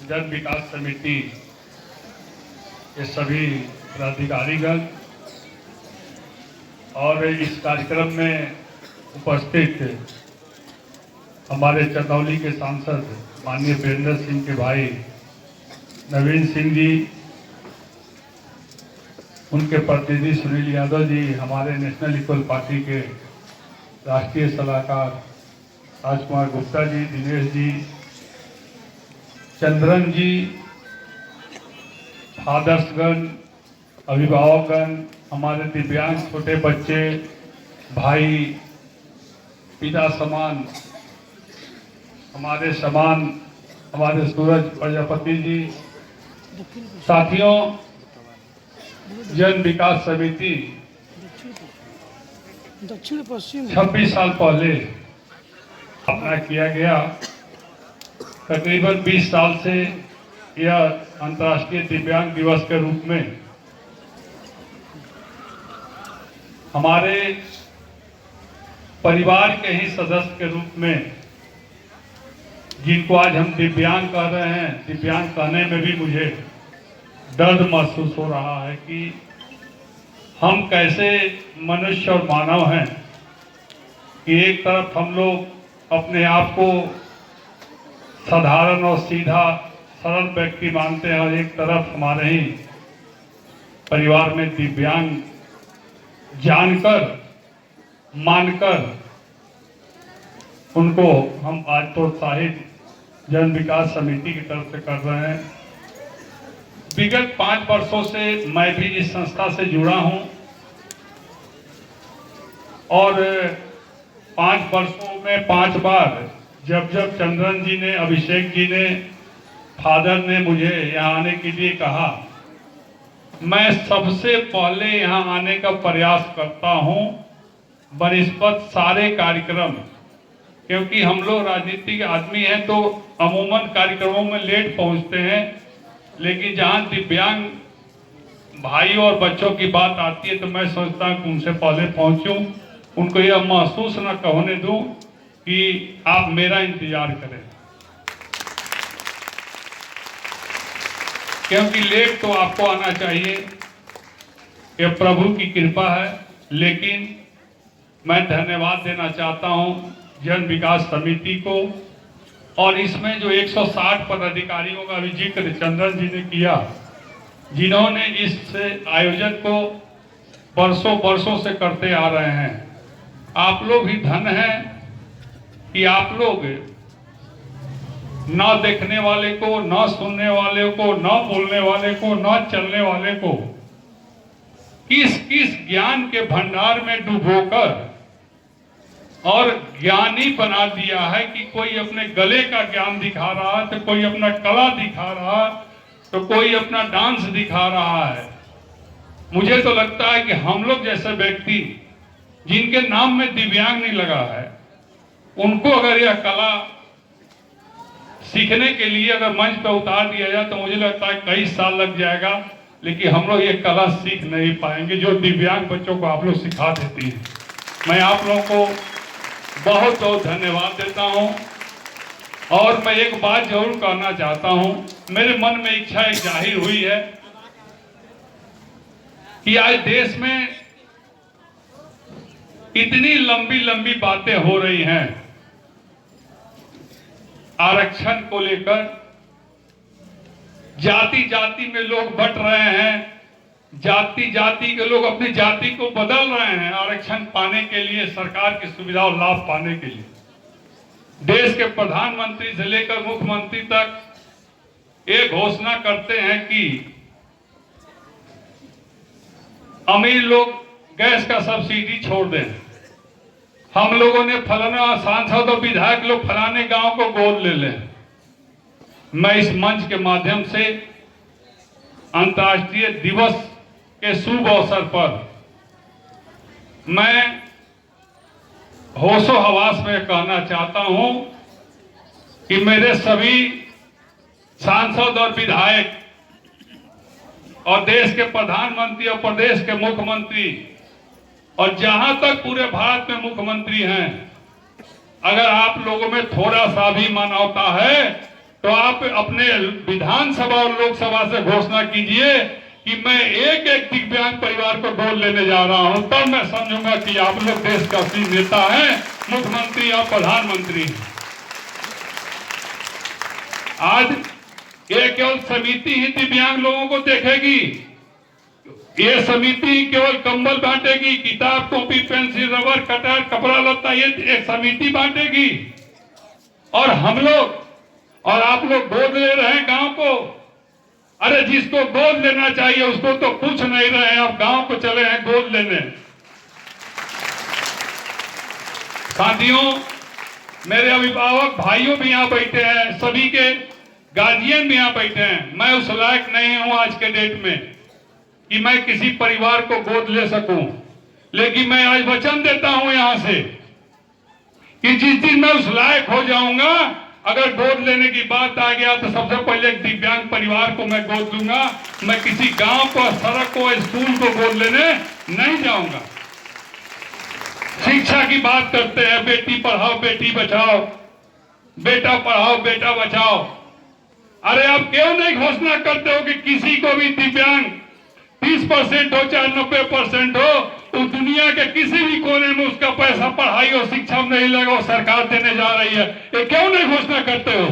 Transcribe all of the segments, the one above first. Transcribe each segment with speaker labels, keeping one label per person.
Speaker 1: जन विकास समिति के सभी पदाधिकारीगण और इस कार्यक्रम में उपस्थित हमारे चंदौली के सांसद माननीय वीरेंद्र सिंह के भाई नवीन सिंह जी, उनके प्रतिनिधि सुनील यादव जी, हमारे नेशनल इक्वल पार्टी के राष्ट्रीय सलाहकार राजकुमार गुप्ता जी, दिनेश जी, चंद्रन जी, फादर्सगण, अभिभावकगण, हमारे दिव्यांग छोटे बच्चे, भाई, पिता समान, हमारे सूरज प्रजापति जी, साथियों, जन विकास समिति 26 साल पहले स्थापना किया गया। तकरीबन 20 साल से यह अंतर्राष्ट्रीय दिव्यांग दिवस के रूप में हमारे परिवार के ही सदस्य के रूप में, जिनको आज हम दिव्यांग कह रहे हैं, दिव्यांग कहने में भी मुझे दर्द महसूस हो रहा है कि हम कैसे मनुष्य और मानव हैं कि एक तरफ हम लोग अपने आप को साधारण और सीधा सरल व्यक्ति मानते हैं और एक तरफ हमारे ही परिवार में दिव्यांग जानकर मानकर उनको हम आज प्रोत्साहित जन विकास समिति की तरफ से कर रहे हैं। विगत 5 वर्षों से मैं भी इस संस्था से जुड़ा हूं और 5 वर्षों में 5 बार जब चंद्रन जी ने, अभिषेक जी ने, फादर ने मुझे यहाँ आने के लिए कहा, मैं सबसे पहले यहाँ आने का प्रयास करता हूँ बनिस्पत सारे कार्यक्रम, क्योंकि हम लोग राजनीतिक आदमी हैं तो अमूमन कार्यक्रमों में लेट पहुँचते हैं, लेकिन जहाँ दिव्यांग भाई और बच्चों की बात आती है तो मैं सोचता हूँ कि उनसे पहले पहुँचूं, उनको यह महसूस न होने दूं कि आप मेरा इंतजार करें, क्योंकि लेट तो आपको आना चाहिए, यह प्रभु की कृपा है। लेकिन मैं धन्यवाद देना चाहता हूं जन विकास समिति को, और इसमें जो 160 पदाधिकारियों का भी जिक्र चंद्रन जी ने किया, जिन्होंने इस आयोजन को वर्षों से करते आ रहे हैं। आप लोग ही धन हैं कि आप लोग ना देखने वाले को, ना सुनने वाले को, ना बोलने वाले को, ना चलने वाले को किस ज्ञान के भंडार में डुबोकर और ज्ञानी बना दिया है कि कोई अपने गले का ज्ञान दिखा रहा है, तो कोई अपना कला दिखा रहा है, तो कोई अपना डांस दिखा रहा है। मुझे तो लगता है कि हम लोग जैसे व्यक्ति जिनके नाम में दिव्यांग नहीं लगा है, उनको अगर यह कला सीखने के लिए अगर मंच पर उतार दिया जाए तो मुझे लगता है कई साल लग जाएगा, लेकिन हम लोग ये कला सीख नहीं पाएंगे जो दिव्यांग बच्चों को आप लोग सिखा देती हैं। मैं आप लोगों को बहुत बहुत धन्यवाद देता हूं, और मैं एक बात जरूर कहना चाहता हूं, मेरे मन में इच्छा एक जाहिर हुई है कि आज देश में इतनी लंबी बातें हो रही हैं आरक्षण को लेकर, जाति में लोग बंट रहे हैं, जाति के लोग अपनी जाति को बदल रहे हैं आरक्षण पाने के लिए, सरकार की सुविधा और लाभ पाने के लिए। देश के प्रधानमंत्री से लेकर मुख्यमंत्री तक ये घोषणा करते हैं कि अमीर लोग गैस का सब्सिडी छोड़ दें, हम लोगों ने फलाना सांसद और विधायक लोग फलाने गांव को गोद ले लें। मैं इस मंच के माध्यम से अंतर्राष्ट्रीय दिवस के शुभ अवसर पर मैं होशो हवास में कहना चाहता हूं कि मेरे सभी सांसद और विधायक और देश के प्रधानमंत्री और प्रदेश के मुख्यमंत्री और जहां तक पूरे भारत में मुख्यमंत्री हैं, अगर आप लोगों में थोड़ा सा भी मानवता है तो आप अपने विधानसभा और लोकसभा से घोषणा कीजिए कि मैं एक एक दिव्यांग परिवार को गोद लेने जा रहा हूं, तब मैं समझूंगा कि आप लोग देश का असली नेता हैं, मुख्यमंत्री और प्रधानमंत्री। आज ये केवल समिति ही दिव्यांग लोगों को देखेगी, ये समिति केवल कंबल बांटेगी, किताब कॉपी पेंसिल रबर कटर कपड़ा लत्ता ये एक समिति बांटेगी, और हम लोग और आप लोग गोद ले रहे हैं गांव को। अरे जिसको गोद लेना चाहिए उसको तो पूछ नहीं रहे हैं, अब गांव को चले हैं गोद लेने। साथियों, मेरे अभिभावक भाइयों भी यहाँ बैठे हैं, सभी के गार्जियन भी यहाँ बैठे हैं। मैं उस लायक नहीं हूं आज के डेट में कि मैं किसी परिवार को गोद ले सकूं, लेकिन मैं आज वचन देता हूं यहां से कि जिस दिन मैं उस लायक हो जाऊंगा, अगर गोद लेने की बात आ गया तो सबसे पहले एक दिव्यांग परिवार को मैं गोद लूंगा। मैं किसी गांव को, सड़क को, स्कूल को गोद लेने नहीं जाऊंगा। शिक्षा की बात करते हैं, बेटी पढ़ाओ बेटी बचाओ, बेटा पढ़ाओ बेटा बचाओ। अरे आप क्यों नहीं घोषणा करते हो कि किसी को भी दिव्यांग 30% हो चाहे 90% हो, तो दुनिया के किसी भी कोने में उसका पैसा पढ़ाई और शिक्षा में नहीं लगा, सरकार देने जा रही है। ये क्यों नहीं घोषणा करते हो?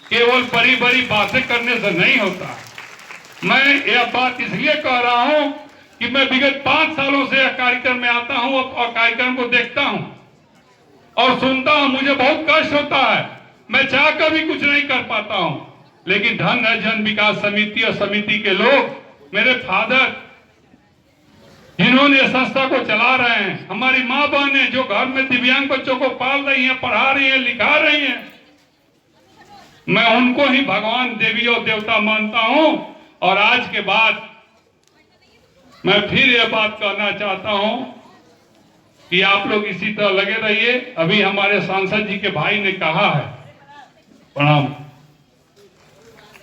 Speaker 1: केवल बड़ी बड़ी बातें करने से नहीं होता। मैं यह बात इसलिए कह रहा हूं कि मैं विगत 5 सालों से कार्यक्रम में आता हूं और कार्यक्रम को देखता हूं और सुनता हूं। मुझे बहुत कष्ट होता है, मैं चाहकर भी कुछ नहीं कर पाता हूं, लेकिन धन है जन विकास समिति और समिति के लोग, मेरे फादर जिन्होंने संस्था को चला रहे हैं, हमारी माँ बहनें जो घर में दिव्यांग बच्चों को पाल रही हैं, पढ़ा रही हैं, लिखा रही हैं, मैं उनको ही भगवान देवी और देवता मानता हूं। और आज के बाद मैं फिर यह बात कहना चाहता हूं कि आप लोग इसी तरह लगे रहिए। अभी हमारे सांसद जी के भाई ने कहा है, प्रणाम,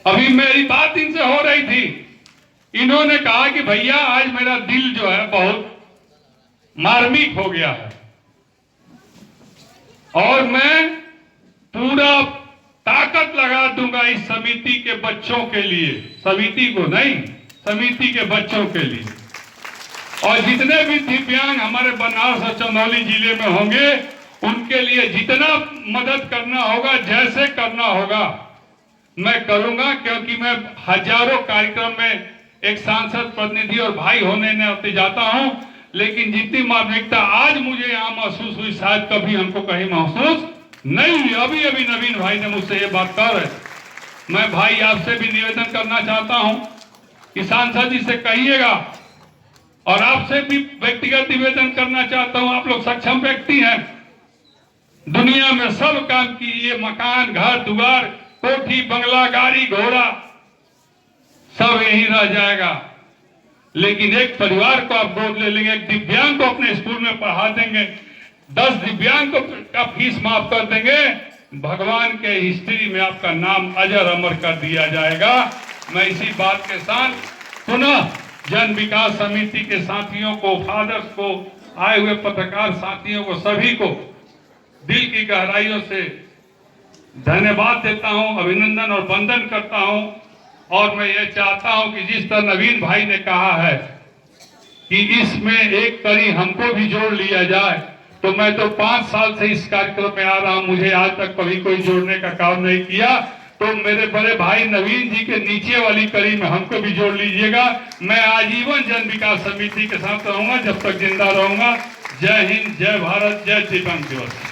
Speaker 1: अभी मेरी बात इनसे हो रही थी, इन्होंने कहा कि भैया आज मेरा दिल जो है बहुत मार्मिक हो गया है और मैं पूरा ताकत लगा दूंगा इस समिति के बच्चों के लिए, समिति को नहीं, समिति के बच्चों के लिए। और जितने भी दिव्यांग हमारे बनारस और चंदौली जिले में होंगे, उनके लिए जितना मदद करना होगा, जैसे करना होगा, मैं करूंगा। क्योंकि मैं हजारों कार्यक्रम में एक सांसद प्रतिनिधि और भाई होने नाते जाता हूं, लेकिन जितनी मार्मिकता आज मुझे यहाँ महसूस हुई, शायद कभी हमको कहीं महसूस नहीं हुई। अभी अभी नवीन भाई ने मुझसे ये बात कह रहे। मैं भाई आपसे भी निवेदन करना चाहता हूं कि सांसद जी से कहिएगा, और आपसे भी व्यक्तिगत निवेदन करना चाहता हूं। आप लोग सक्षम व्यक्ति हैं, दुनिया में सब काम कीजिए, मकान, घर दुआर, कोठी, बंगला, गाड़ी, घोड़ा सब यही रह जाएगा, लेकिन एक परिवार को आप गोद ले लेंगे, एक दिव्यांग को अपने स्कूल में पढ़ा देंगे, 10 दिव्यांग को का फीस माफ कर देंगे, भगवान के हिस्ट्री में आपका नाम अजर अमर कर दिया जाएगा। मैं इसी बात के साथ पुनः जन विकास समिति के साथियों को, फादर्स को, आए हुए पत्रकार साथियों को, सभी को दिल की गहराइयों से धन्यवाद देता हूं, अभिनंदन और वंदन करता हूं। और मैं ये चाहता हूं कि जिस तरह नवीन भाई ने कहा है कि इसमें एक कड़ी हमको भी जोड़ लिया जाए, तो मैं तो 5 साल से इस कार्यक्रम में आ रहा हूं, मुझे आज तक कभी कोई जोड़ने का काम नहीं किया। तो मेरे बड़े भाई नवीन जी के नीचे वाली कड़ी में हमको भी जोड़ लीजिएगा। मैं आजीवन जन विकास समिति के साथ रहूंगा जब तक जिंदा रहूंगा। जय हिंद, जय भारत, जय दिव्यांग दिवस।